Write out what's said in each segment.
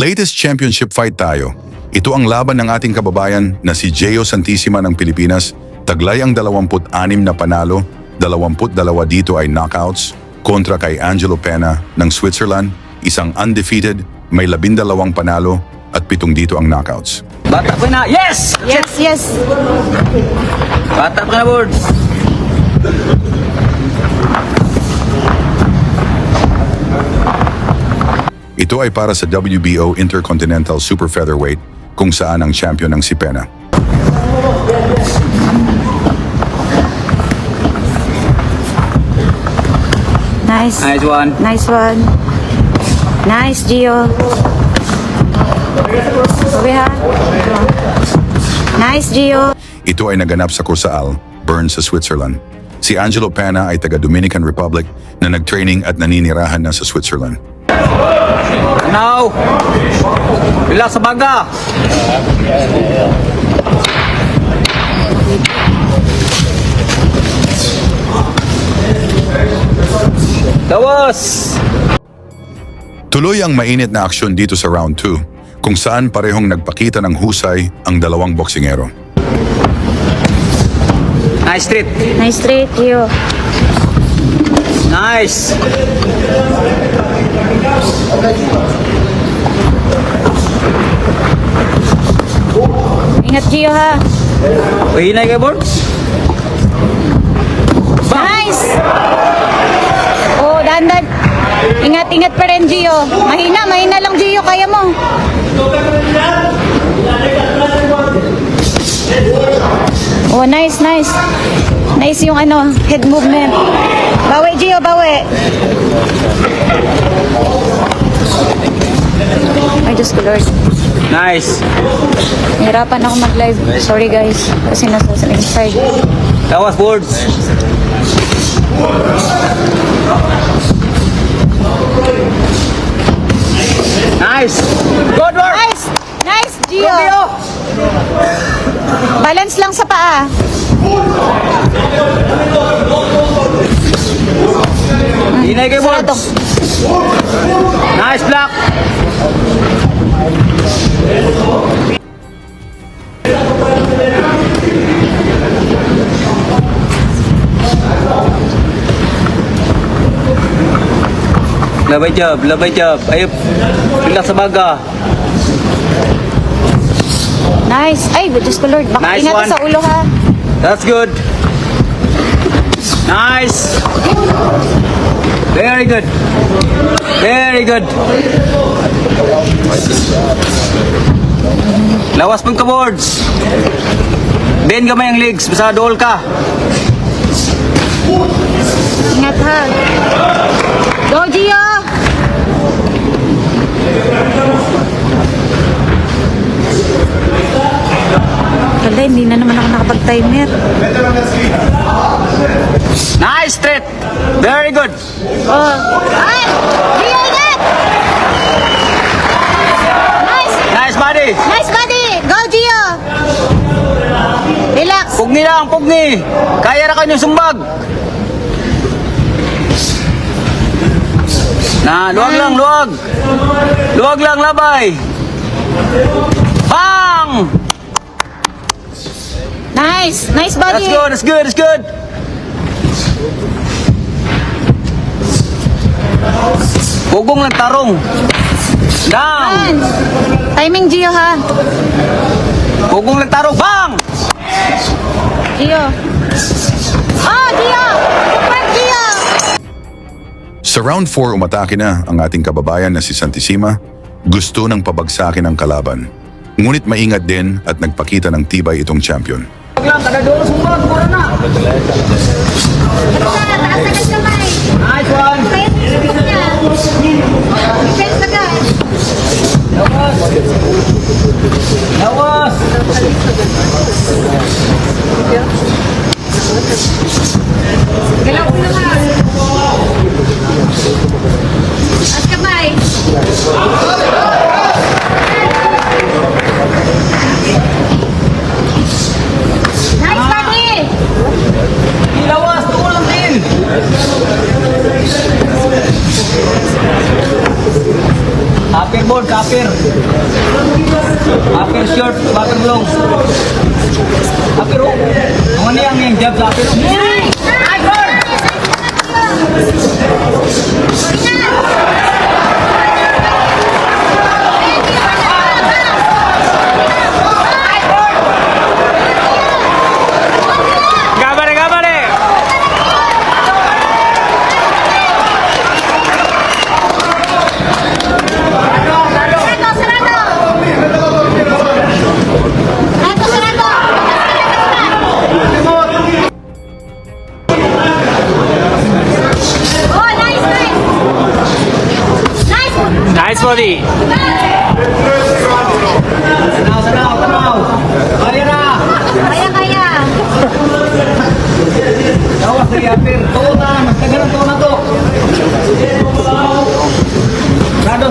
Latest championship fight tayo. Ito ang laban ng ating kababayan na si Gio Santissima ng Pilipinas. Taglay ang 26 na panalo, 22 dito ay knockouts, kontra kay Angelo Pena ng Switzerland, isang undefeated, may 12 panalo at 7 dito ang knockouts. Bata pa na. Yes! Yes, yes. Bata pa na, board. Ito ay para sa WBO Intercontinental Super Featherweight kung saan ang champion ng si Pena. Nice. Nice one. Nice one. Nice, Gio. Sabi ha? Nice, Gio. Ito ay naganap sa Corsaal, Bern sa Switzerland. Si Angelo Pena ay taga Dominican Republic na nag-training at naninirahan na sa Switzerland. Now, bila sa baga. Tawas. Tuloy ang mainit na aksyon dito sa round 2 kung saan parehong nagpakita ng husay ang dalawang boksingero. Nice straight. Nice straight, Gio. Nice. Ingat, Gio ha. Pahinay kayo, board. Nice! Oh, dahan-dahan. Ingat-ingat pa rin, Gio. Mahina lang, Gio. Kaya mo. Oh, nice, nice. Nice yung head movement. Bawi, Gio, bawi. Ay, Diyos ko, Lord. Nice. Nahirapan ako mag-live. Sorry, guys. Kasi nasa inside. Tawas, board. Nice. Good work. Nice! Nice, Gio. Gio. Balance lang sa paa. Hinay kayo, board. Sarado. Nice block. Labay job. Ayup. Bila sa baga. Nice. Ay, Diyos ko, Lord. Baka Nice ingat ka one. sa ulo, ha. That's good. Nice. Very good. Very good. Lawas pang ka-boards. Bend gamay ang legs. Basta dool ka. Ingat, ha. Go, Gio! Kala, hindi na naman ako nakapag-timer. Nice straight. Very good. Oh. Ay! Gio, ingat! Nice! Nice body. Nice body! Go, Gio! Relax. Pugni lang, pugni. Kaya na kanyang sumbag. Na, luwag lang, luwag. Luwag lang, labay. Bang! Nice! Nice body! That's good. Pugong lang tarong. Down. Yan. Timing, Gio, ha? Pugong lang tarong. Bang! Gio. Oh, Gio! Super, Gio! Sa round 4 umatake na ang ating kababayan na si Santissima. Gusto ng pabagsakin ang kalaban. Ngunit maingat din at nagpakita ng tibay itong champion. Luwag lang, kada doon sumbag. Mura na. Taas na kamay. Nice one. Lawas. Galaw ko na ka. Taas kamay. Nice body! Lawas, tuko lang din. Upper short, upper long. Upper oh. Ang ano yung jab sa upper oh. Gabare, gabare! Nice body. Tanaw. Kaya na. Kaya. Tawas dari upper. Tuon na. Magtagalan tuon na to.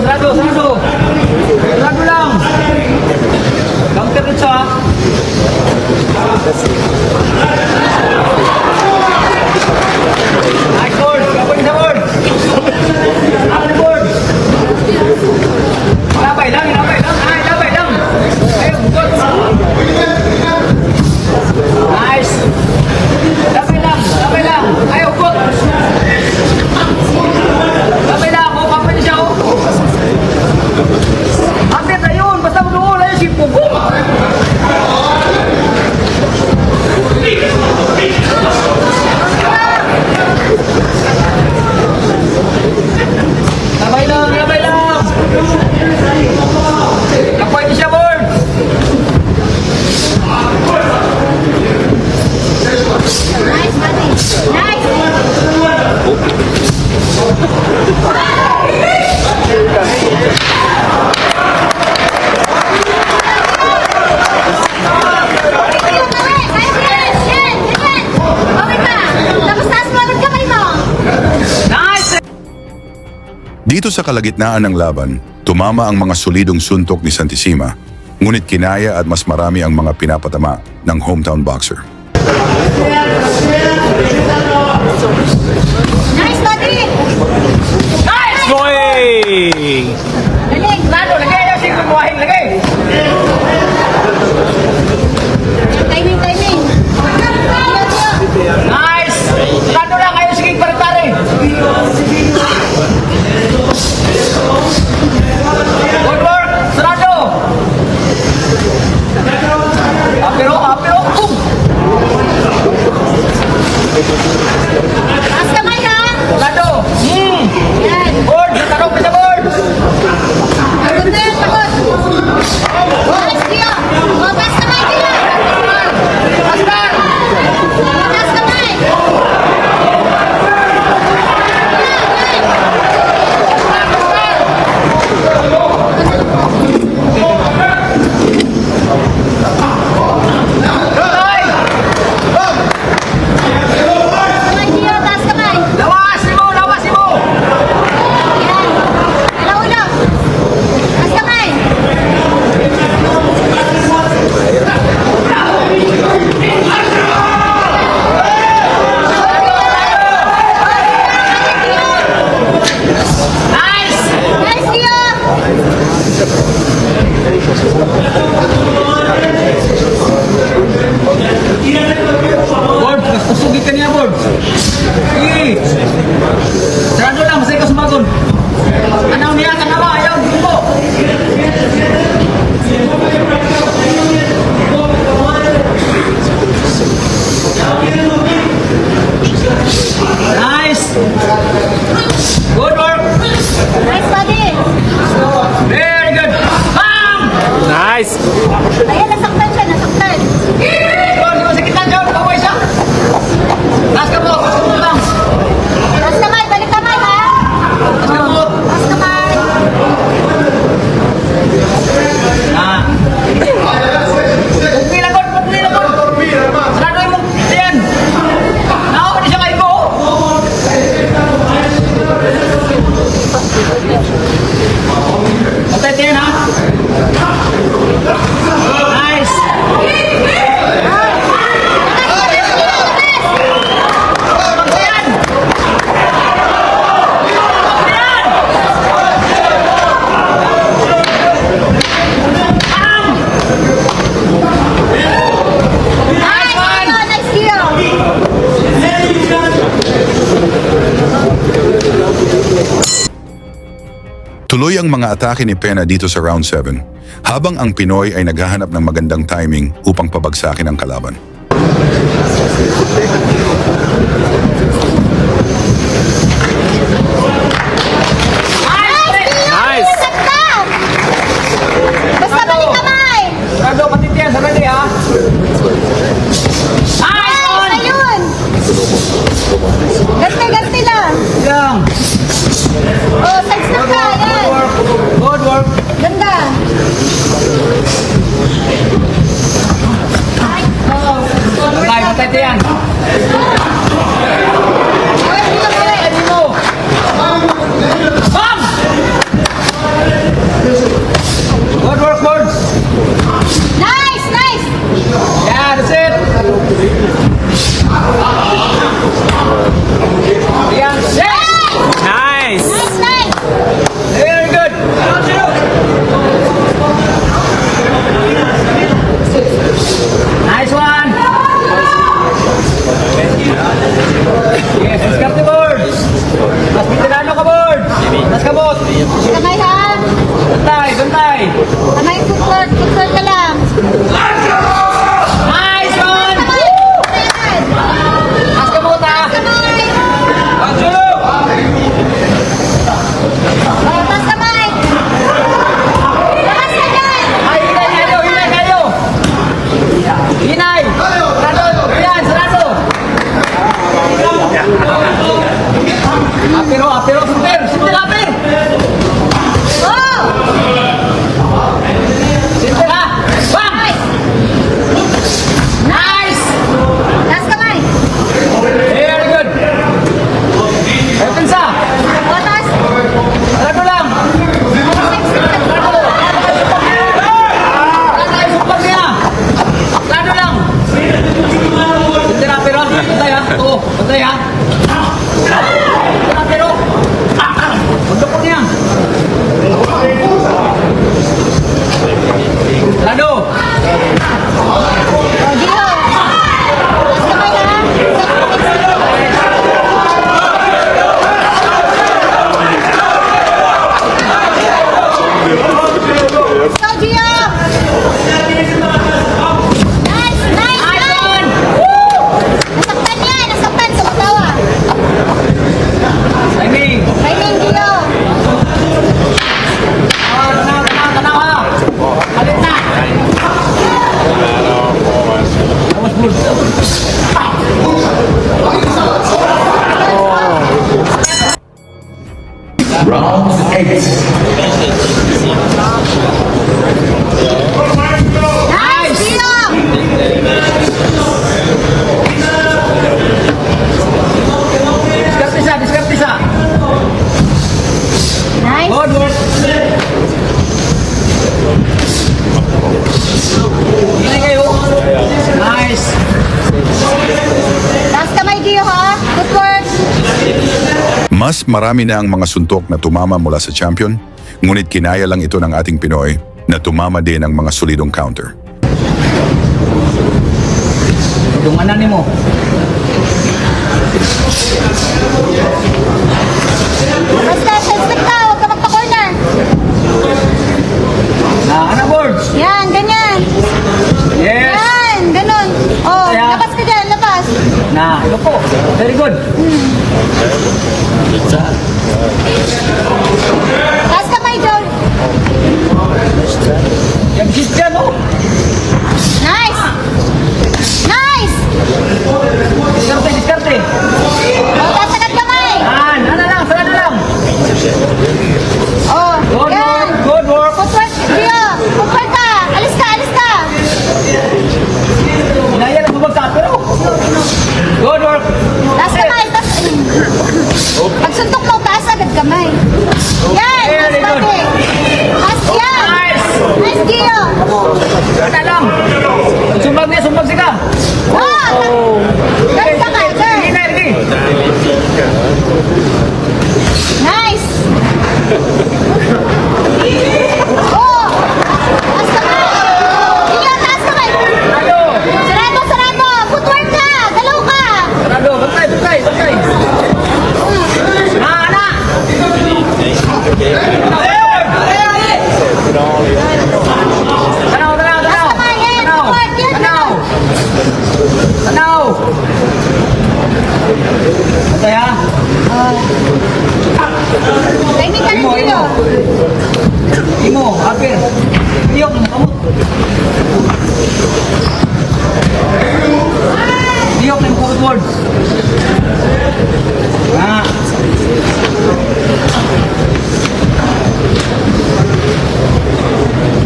Sarado. Sarado lang. Counter dito sa. Nice board. Kapag sa board. Ako na board. Labay lang. Ay, labay lang. Ayaw, bukod. Nice. Labay lang. Ayaw, bukod. Labay lang. O, kapag niya siya, o. Update na yun. Basta mo doon. Ayaw, si Pugong. Labay lang. Kapag niya siya, board. Nice, buddy. Nice. Nice. Dito sa kalagitnaan ng laban, tumama ang mga solidong suntok ni Santissima, ngunit kinaya at mas marami ang mga pinapatama ng hometown boxer. Nice, buddy. Nice, boy. Galing. Lalo, lagay. Ayaw, si Pugong. Lagay. Timing. Nice. Lalo lang. Ayaw, sige, pare-pare. Good work. Sarado. Apero. Boom. Taas kamay, ha? Sarado. Yan. Board. Natarong ka sa board. Pagod na yan, pagod. Nice, Dio. O, taas kamay, Dio. Pastor. Taas kamay. Tay. Kamay, Dio. Taas kamay. Lawas mo. Yan. Ulo. Taas kamay. Nice. Nice, Dio. Board. Kusugin ka niya, board. Sige. Sarado lang. Masaya ka sumagon. Anaw niya. Tanawa. Ayaw. Bumbo. Nice. Good work. Nice, buddy. Very good. Bam! Nice! Ayan, nasaktan siya. Good. Di ba sa kita dyan? Kaway siya. Taas ka mo. Taas ka mo lang. Taas kamay. Balik kamay, ha? Taas ka mo. Taas kamay. Ah. Pugli lang, God. Sarado mo. Ayan. Nakaw ka na siya kayo mo. Patay tayo na. Nice. Ayan. Ayan. Tuloy ang mga atake ni Pena dito sa round 7, habang ang Pinoy ay naghahanap ng magandang timing upang pabagsakin ang kalaban. Nice! Basta balik kamay! Sarado, patitiyan, sarado ha. Nice! Ayun! Gante lang! Yang. Oh, side step ka! Yan! Good work. Ganda! Patay, patitiyan. Ano mo? Bam! Good work, Bords. Nice! Nice! Yeah, that's it. Yan. Yeah. Nice! Nice! Nice! Very good. Nice one. Yes, let's come to board. Mas veterano ka board. Mas kabot. Kamay ha! Bantay, bantay. Kamay footwork! Footwork ka lang! Nice one. Kamay! Ayan! Mas kabot ha. Kamay! Anjulu. Oh, taas kamay! Taas ka dyan! Ay, hinay kayo, hinay kayo. Hinay. Sarado. Yan, sarado. Apiro, apiro, super. Super, apir. Oh! Super ha. Bam. Nice. Taas kamay! Very good. Open sa. Oh, taas! Sarado lang. Sarado. Wala tayo sumpag niya. Sarado lang. Super, apiro. Pantay ha. Oo, pantay ha. Super, apiro. Pagdukot niya. Sarado. Oh, Gio! Taas kamay ha! Go, Gio! Nice! Nice! Nice! Nasaktan yan! Nasaktan! Sumatawa! Timing. Timing, Gio! Tanaw, tanaw, tanaw ha. Kalit na. Tapos bulls. Nice, Gio! Diskarte sa, diskarte sa. Nice! Good work. Hinay kayo. Nice. Taas kamay, Gio ha! Footwork! Mas marami na ang mga suntok na tumama mula sa champion, ngunit kinaya lang ito ng ating Pinoy na tumama din ang mga solidong counter. Dunganan ni mo. Basta, side step ka! Huwag ka magpa-corner! Na, ana boards. Yan, ganyan! Yes. Yan, ganun! Oh, Kaya- labas ka dyan, labas! Na, loko. Very good. Taas kamay, Joel! Yan, sit dyan, oh. Nice! Nice! Diskarte, diskarte. Oh, taas agad kamay! Ana lang, sarado lang. Oh, Good yan! work, good work. Footwork, Gio! Footwork ka! Alis ka, alis ka! Hinaya na bumagsak, pero. Good work. Taas kamay, taas... Pag suntok mo, taas Diyok, kamot. Diyok, ng forward. Ah.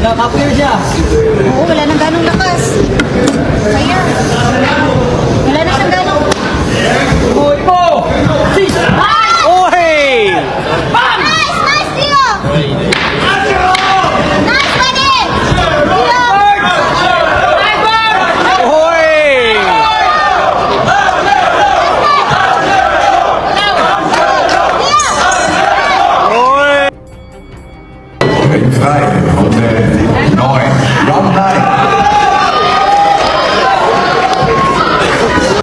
Nakapir siya. Oo, wala nang ganong lakas. Kaya. Wala na siyang ganong... Uy mo! Sis! Oy! Bam! Nice! Nice, Dio! Nice, buddy! Dio! Oy! Oy!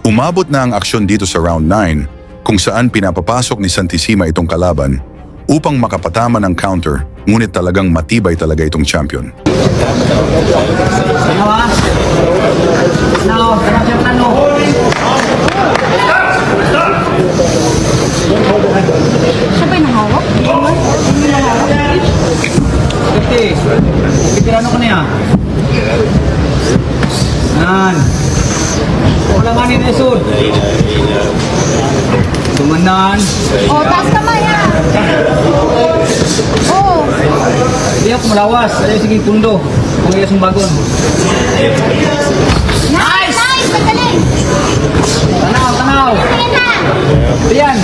Umabot na ang aksyon dito sa round 9 kung saan pinapapasok ni Santissima itong kalaban upang makapatama ng counter, ngunit talagang matibay talaga itong champion. Ano ha? Ano? Sarap siyang tanong. Siya ba yung nahawak? Kasi, kitirano ko niya. Yan. Wala nga ni Nesur. Tumanan. Oh, taas kamay ha! Oh! Hindi ako malawas. Ay, sige, pundo. Kung iya sumbagon. Nice! Nice! Magaling! Tanaw, tanaw. Tingin na! Tiyan.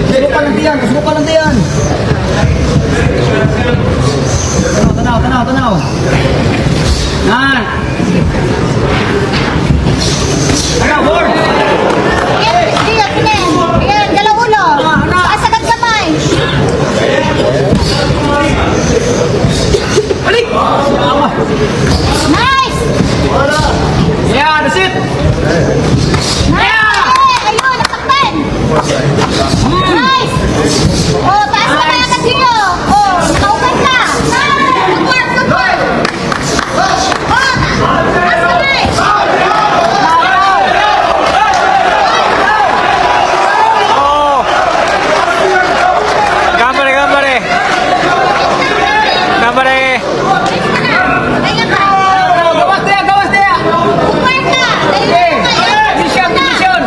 Subukan lang tiyan. Subukan lang tiyan. Tanaw, tanaw, tanaw. Yan. Tanaw, board. Ayan, Dio, tingin! Ayan, galaw ulo! Asagad kamay! Balik! Awa. Nice! Yeah, that's it. Nice! Ayun, nasaktan! Nice! Oh, taas kamay agad, Dio! Oh, nakaugat ka! Footwork, footwork! Oh, taas kamay! Oh! Gambare, gambare! Gambare! Ayan ka! Gawas dia, gawas dia. Footwork ka! Okay. Dali na! Mission, mission.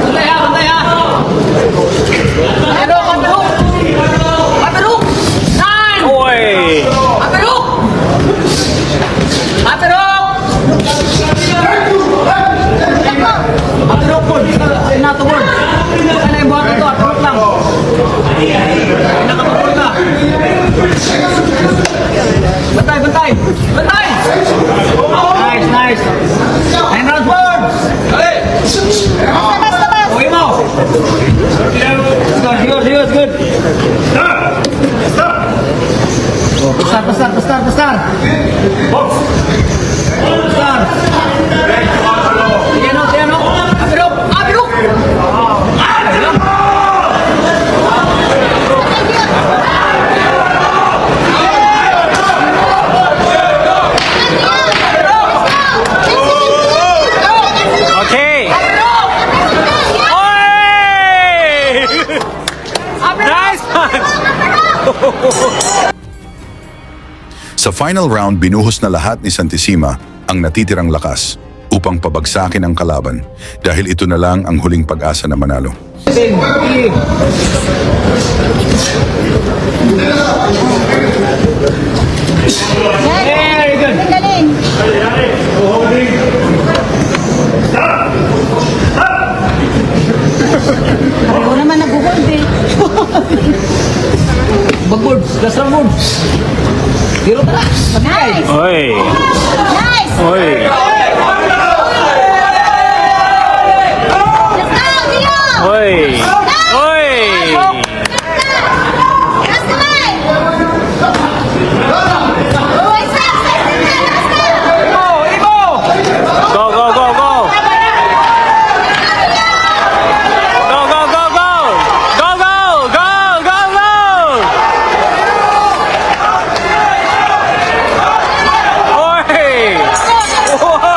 Bantay ha, bantay ha. Aperuk, aperuk. Aperuk. Nine. Oy! Aperuk. Aperuk. Aperuk pun. Sinato pun. Bukan yang buat itu, aperuk lang. Nakapapul ka. Bantay, bantay. Bantay. Nice, nice. And round forward. Basta, basta, basta! Uwi mo. Good, good. Oh, besar. Besar. Tiano. Abiruk. Okay! Oy! Nice punch! Sa final round, binuhos na lahat ni Santissima ang natitirang lakas upang pabagsakin ang kalaban dahil ito na lang ang huling pag-asa na manalo. Very good. Galing! Ayaw naman nag-hold eh. Bagbord. Last round board. Zero tara. Nice! Oy! Nice! Oy! Let's go, Dio! Oy! Oy! Taas kamay! Oh, isa! Ibo. Go, go, go, go! Go, go, go, go! Go, go! Go, go, go! Oy! Oy!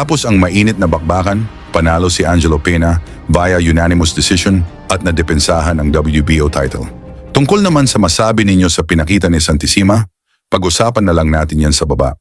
Matapos ang mainit na bakbakan, panalo si Angelo Pena via unanimous decision at nadepensahan ang WBO title. Tungkol naman sa masabi ninyo sa pinakita ni Santissima, pag-usapan na lang natin yan sa baba.